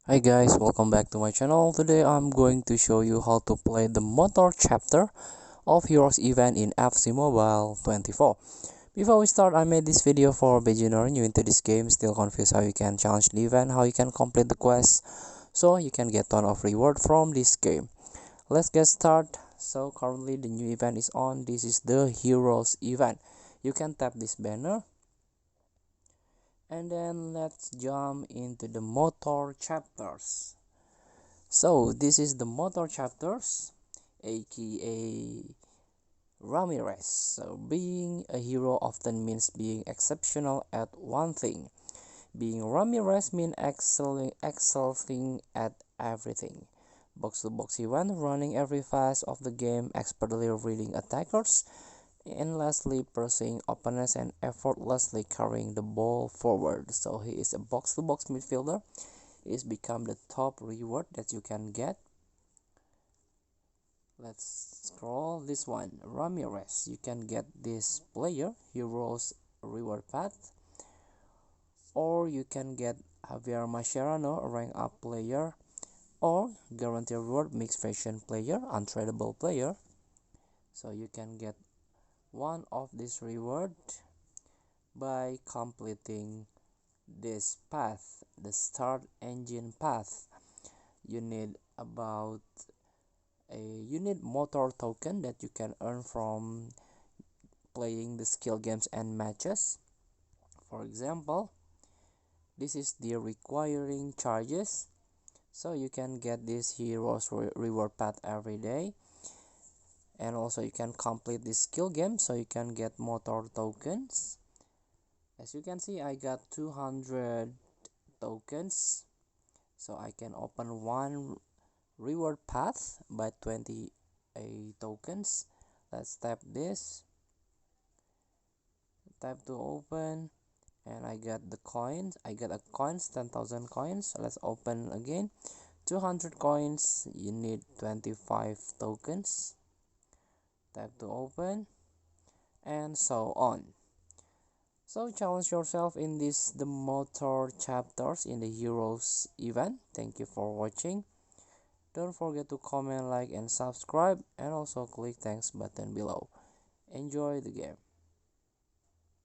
Hi guys, welcome back to my channel. Today I'm going to show you how to play the motor chapter of Heroes event in FC Mobile 24. Before we start, I made this video for beginner new into this game, still confused how you can challenge the event, how you can complete the quest, so you can get ton of reward from this game. Let's get started. So currently the new event is on. This is the Heroes event. You can tap this banner and then let's jump into the motor chapters. So this is the motor chapters, aka Ramires. So being a hero often means being exceptional at one thing. Being Ramires means excelling at everything. Box to box event, running every phase of the game, expertly reading attackers, endlessly pursuing opponents and effortlessly carrying the ball forward. So he is a box to box midfielder. Is become the top reward that you can get. Let's scroll this one. Ramires, you can get this player heroes reward path, or you can get Javier Mascherano, a rank up player, or guarantee reward mixed fashion player, untradeable player. So you can get one of this reward by completing this path, the start engine path. You need about you need motor token that you can earn from playing the skill games and matches. For example, this is the requiring charges, so you can get this heroes reward path every day, and also you can complete this skill game so you can get motor tokens. As you can see, I got 200 tokens, so I can open one reward path by 20 tokens. Let's tap this, tap to open, and I got the coins. I got a coins, 10,000 coins. So let's open again. 200 coins, you need 25 tokens. Tap to open, and so on. So challenge yourself in the motor chapters in the heroes event. Thank you for watching. Don't forget to comment, like and subscribe, and also click thanks button below. Enjoy the game.